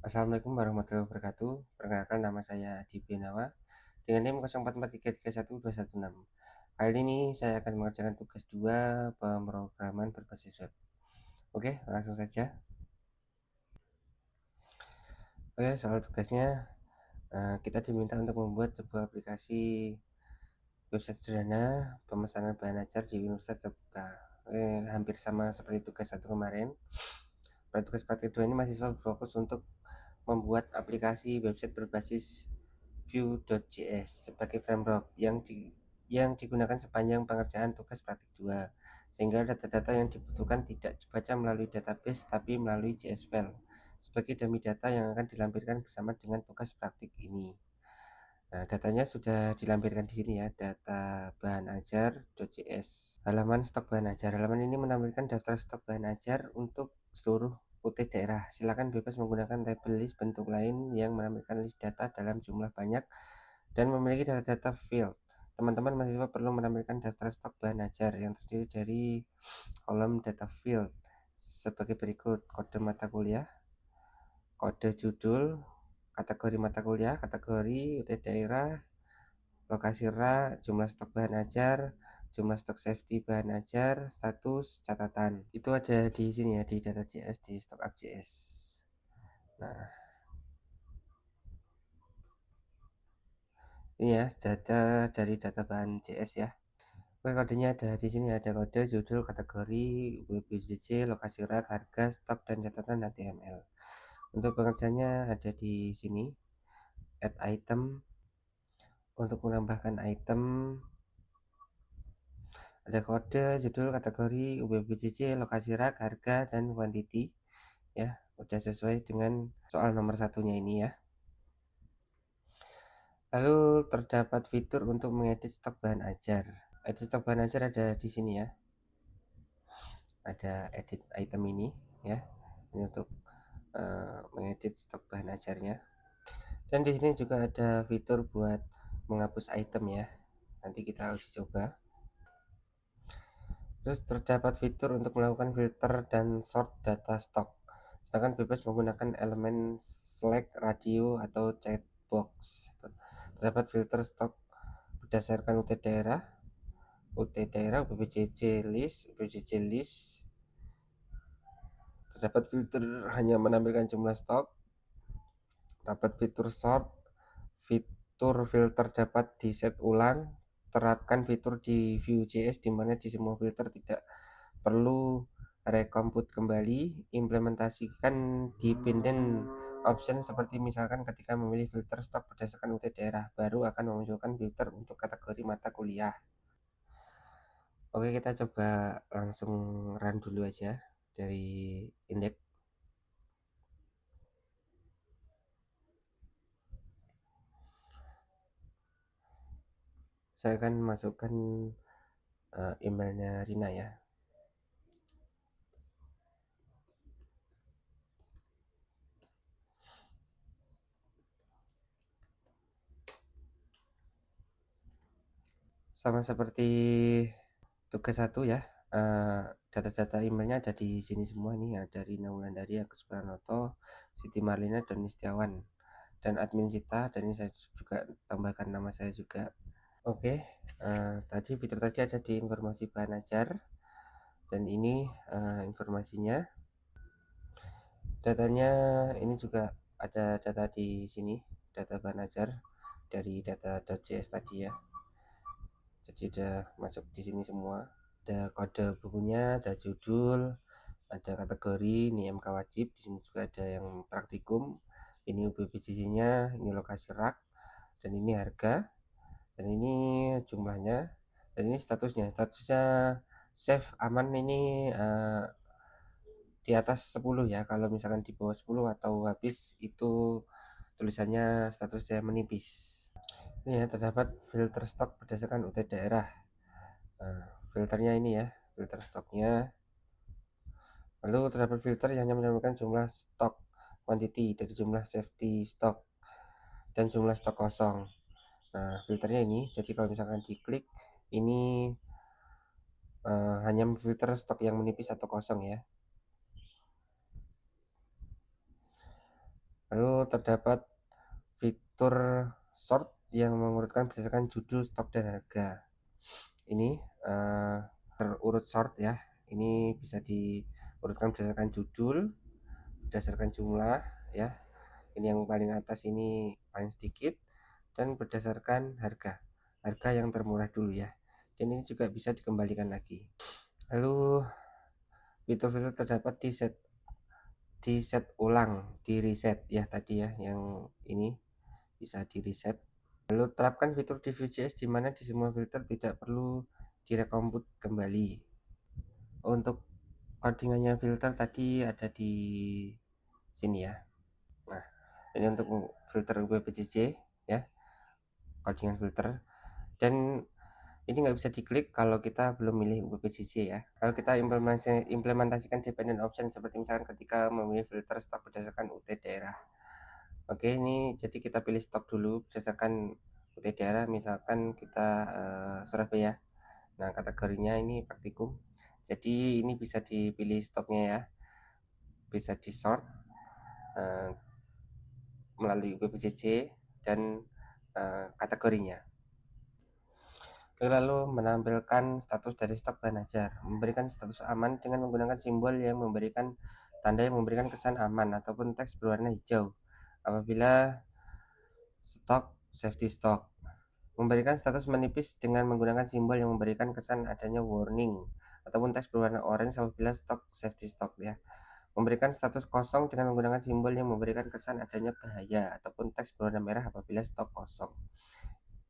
Assalamualaikum warahmatullahi wabarakatuh. Perkenalkan, nama saya Adi Benawa dengan NIM 0443312116. Kali ini saya akan mengerjakan tugas 2 pemrograman berbasis web. Oke, langsung saja. Oke, soal tugasnya kita diminta untuk membuat sebuah aplikasi website sederhana pemesanan bahan ajar di universitas terbuka. Hampir sama seperti tugas 1 kemarin. Pada tugas praktik 2 ini mahasiswa berfokus untuk membuat aplikasi website berbasis Vue.js sebagai framework yang digunakan sepanjang pengerjaan tugas praktik 2, sehingga data-data yang dibutuhkan tidak dibaca melalui database tapi melalui JS file sebagai dummy data yang akan dilampirkan bersama dengan tugas praktik ini. Nah, datanya sudah dilampirkan di sini ya, data bahan ajar.js. Halaman stok bahan ajar. Halaman ini menampilkan daftar stok bahan ajar untuk seluruh UT daerah. Silakan bebas menggunakan tabel list bentuk lain yang menampilkan list data dalam jumlah banyak dan memiliki data-data field. Teman-teman mahasiswa perlu menampilkan daftar stok bahan ajar yang terdiri dari kolom data field sebagai berikut: kode mata kuliah, kode judul, kategori mata kuliah, kategori UT daerah, lokasi RA, jumlah stok bahan ajar, jumlah stok safety bahan ajar, status, catatan. Itu ada di sini ya, di data.js, di stockup.js. Nah, ini ya data dari data bahan JS ya. Oke, kodenya ada di sini, ada kode, judul, kategori, WBJJ, lokasi rak, harga, stok, dan catatan HTML. Untuk pengerjaannya ada di sini, add item. Untuk menambahkan item, ada kode, judul, kategori, WBJJ, lokasi rak, harga, dan quantity. Ya, udah sesuai dengan soal nomor satunya ini ya. Lalu terdapat fitur untuk mengedit stok bahan ajar. Edit stok bahan ajar ada di sini ya. Ada edit item ini ya. Ini untuk mengedit stok bahan ajarnya. Dan di sini juga ada fitur buat menghapus item ya. Nanti kita uji coba. Terus terdapat fitur untuk melakukan filter dan sort data stok. Sedangkan bebas menggunakan elemen select, radio, atau checkbox. Terdapat filter stok berdasarkan UT daerah, UBJJ list. Terdapat filter hanya menampilkan jumlah stok. Dapat fitur sort, fitur filter dapat di set ulang. Terapkan fitur di Vue.js di mana di semua filter tidak perlu recompute kembali. Implementasikan dependent option seperti misalkan ketika memilih filter stok berdasarkan UT daerah, baru akan memunculkan filter untuk kategori mata kuliah. Oke, kita coba langsung run dulu aja dari indeks. Saya akan masukkan emailnya Rina ya. Sama seperti tugas 1 ya, data-data emailnya ada di sini semua nih, ada Rina Wulandari, Agus Pranoto, Siti Marlina, dan Setiawan, dan admin Cita, dan ini saya juga tambahkan nama saya juga. Oke, tadi fitur tadi ada di informasi bahan ajar, dan ini informasinya. Datanya ini juga ada data di sini, data bahan ajar dari data.js tadi ya. Jadi udah masuk di sini semua. Ada kode bukunya, ada judul, ada kategori, ini MK wajib. Di sini juga ada yang praktikum. Ini UBPJJ-nya, ini lokasi rak, dan ini harga, dan ini jumlahnya, dan ini statusnya. Statusnya save aman ini di atas 10 ya. Kalau misalkan di bawah 10 atau habis itu tulisannya statusnya menipis. Ini ya, terdapat filter stok berdasarkan UT daerah. Filternya ini ya, filter stoknya. Lalu terdapat filter yang hanya menambahkan jumlah stok quantity dari jumlah safety stok dan jumlah stok kosong. Nah, filternya ini, jadi kalau misalkan diklik ini hanya memfilter stok yang menipis atau kosong ya. Lalu terdapat fitur sort yang mengurutkan berdasarkan judul, stok, dan harga. Ini terurut sort ya. Ini bisa diurutkan berdasarkan judul, berdasarkan jumlah ya. Ini yang paling atas ini paling sedikit, dan berdasarkan harga yang termurah dulu ya. Dan ini juga bisa dikembalikan lagi. Lalu fitur-fitur terdapat di set ulang, di reset ya tadi ya, yang ini bisa di reset. Lalu terapkan fitur di Vue.js di mana di semua filter tidak perlu direkomput kembali. Untuk codingannya filter tadi ada di sini ya. Nah, ini untuk filter WPCC ya, codingan filter. Dan ini nggak bisa diklik kalau kita belum milih WPCC ya. Kalau kita implementasikan dependent option seperti misalkan ketika memilih filter stok berdasarkan UT daerah. Oke, ini jadi kita pilih stok dulu berdasarkan UT daerah, misalkan kita Surabaya. Nah, kategorinya ini praktikum. Jadi ini bisa dipilih stoknya ya, bisa di sort melalui WPCC dan kategorinya. Lalu menampilkan status dari stok bahan ajar, memberikan status aman dengan menggunakan simbol yang memberikan tanda yang memberikan kesan aman ataupun teks berwarna hijau apabila stok safety stock. Memberikan status menipis dengan menggunakan simbol yang memberikan kesan adanya warning ataupun teks berwarna orange apabila stok safety stock ya. Memberikan status kosong dengan menggunakan simbol yang memberikan kesan adanya bahaya ataupun teks berwarna merah apabila stok kosong.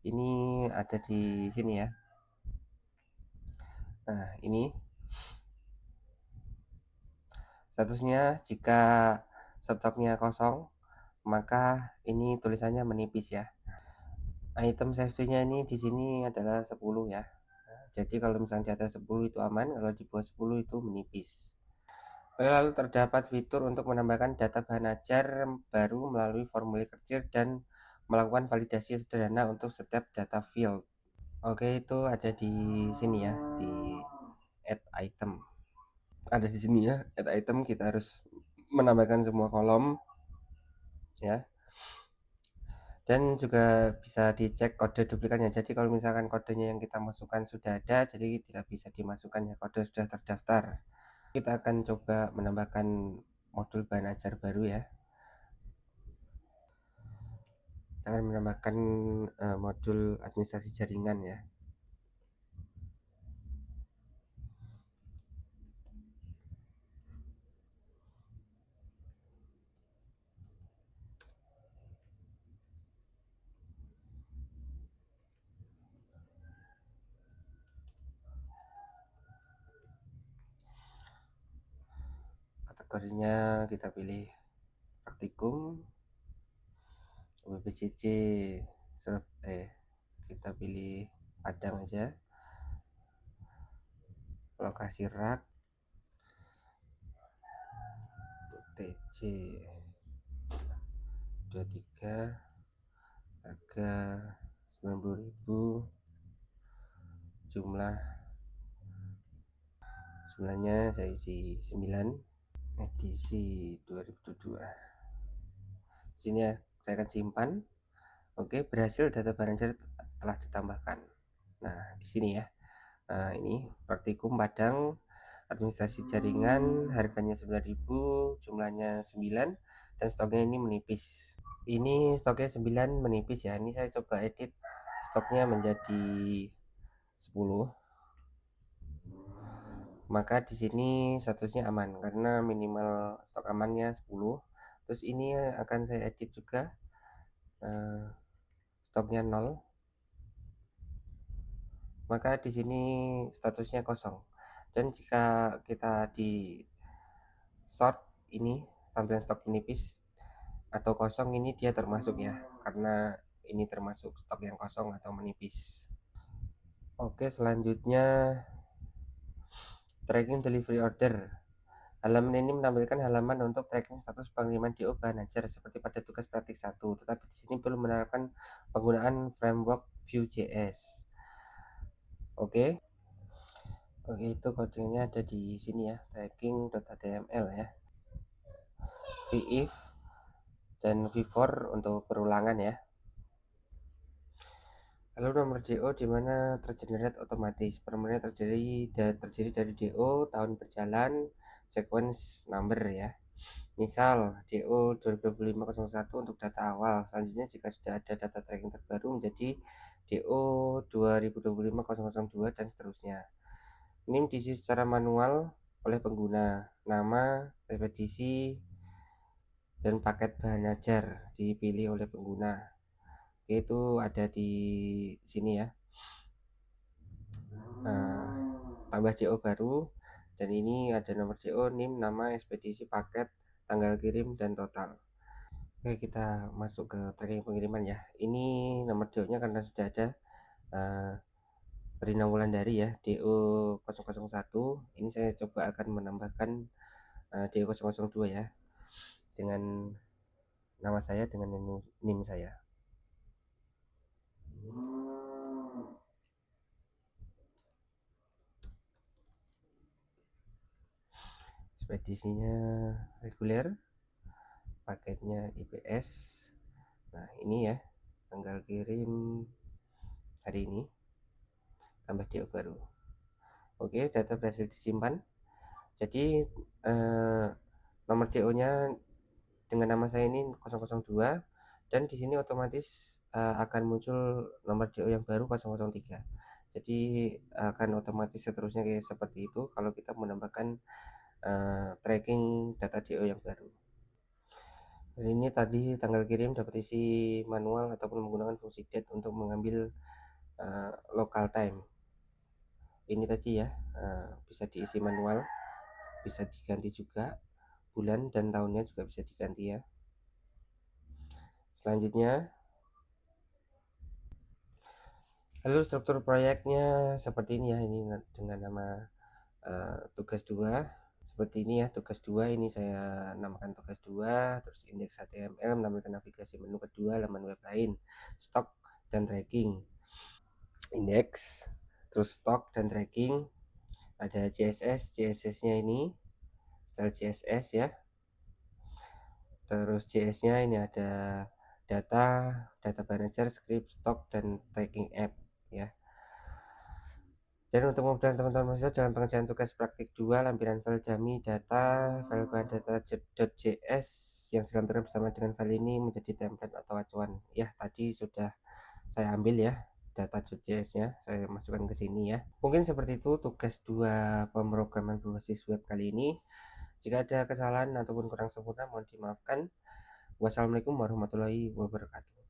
Ini ada di sini ya. Nah, ini statusnya jika stoknya kosong, maka ini tulisannya menipis ya. Item safety-nya ini di sini adalah 10 ya. Jadi kalau misalnya di atas 10 itu aman, kalau di bawah 10 itu menipis. Lalu terdapat fitur untuk menambahkan data bahan ajar baru melalui formulir kecil dan melakukan validasi sederhana untuk setiap data field. Oke, itu ada di sini ya, di add item. Ada di sini ya, add item, kita harus menambahkan semua kolom ya. Dan juga bisa dicek kode duplikatnya. Jadi kalau misalkan kodenya yang kita masukkan sudah ada, jadi tidak bisa dimasukkan ya, kode sudah terdaftar. Kita akan coba menambahkan modul bahan ajar baru ya. Kita akan menambahkan modul administrasi jaringan ya. Kategorinya kita pilih praktikum, WPCC kita pilih Padang aja, lokasi rak TC 23, harga 90.000, jumlah jumlahnya saya isi 9, edisi 2022. Sini ya, saya akan simpan. Oke, berhasil, data bahan ajar telah ditambahkan. Nah, di sini ya. Nah, ini praktikum Padang, administrasi jaringan, harganya 9.000, jumlahnya 9, dan stoknya ini menipis. Ini stoknya 9 menipis ya. Ini saya coba edit stoknya menjadi 10. Maka di sini statusnya aman karena minimal stok amannya 10. Terus ini akan saya edit juga, stoknya 0. Maka di sini statusnya kosong. Dan jika kita di sort ini tampilan stok menipis atau kosong, ini dia termasuk ya, karena ini termasuk stok yang kosong atau menipis. Oke, selanjutnya tracking delivery order. Halaman ini menampilkan halaman untuk tracking status pengiriman DO bahan ajar seperti pada tugas praktik 1, tetapi di sini perlu menerapkan penggunaan framework Vue.js. Oke. Oke, itu kodenya ada di sini ya, tracking.html ya. Vif dan V4 untuk perulangan ya. Lalu nomor DO di mana tergenerate otomatis. Permanen terdiri dari DO, tahun berjalan, sequence number ya. Misal DO 2025-01 untuk data awal. Selanjutnya jika sudah ada data tracking terbaru menjadi DO 2025-002 dan seterusnya. Ini diisi secara manual oleh pengguna. Nama, ekspedisi, dan paket bahan ajar dipilih oleh pengguna. Itu ada di sini ya. Tambah DO baru, dan ini ada nomor DO, NIM, nama, ekspedisi, paket, tanggal kirim, dan total. Oke, kita masuk ke tracking pengiriman ya. Ini nomor DO nya karena sudah ada Rina Wulandari ya, DO 001. Ini saya coba akan menambahkan DO 002 ya, dengan nama saya, dengan NIM saya. Ekspedisinya reguler, paketnya IPS. Nah ini ya, tanggal kirim hari ini, tambah DO baru. Oke, data berhasil disimpan. Jadi nomor DO nya dengan nama saya ini 002, dan di sini otomatis akan muncul nomor DO yang baru 003. Jadi akan otomatis seterusnya kayak seperti itu kalau kita menambahkan tracking data DO yang baru. Dan ini tadi tanggal kirim dapat isi manual ataupun menggunakan fungsi date untuk mengambil local time. Ini tadi ya, bisa diisi manual, bisa diganti juga, bulan dan tahunnya juga bisa diganti ya. Selanjutnya, lalu struktur proyeknya seperti ini ya. Ini dengan nama tugas 2 seperti ini ya. Tugas 2 ini saya namakan tugas 2, terus indeks HTML menampilkan navigasi menu kedua, laman web lain, stok dan tracking. Indeks, terus stok dan tracking, ada CSS nya ini style CSS ya. Terus JS nya ini ada data manager, script, stok, dan tracking app ya. Dan untuk memudahkan teman-teman mahasiswa dalam pengerjaan tugas praktik 2, lampiran file dummy data, file bahan data.js yang dilampirkan bersama dengan file ini menjadi template atau acuan. Ya, tadi sudah saya ambil ya data.js nya, saya masukkan ke sini ya. Mungkin seperti itu tugas 2 pemrograman berbasis web kali ini. Jika ada kesalahan ataupun kurang sempurna mohon dimaafkan. Wassalamualaikum warahmatullahi wabarakatuh.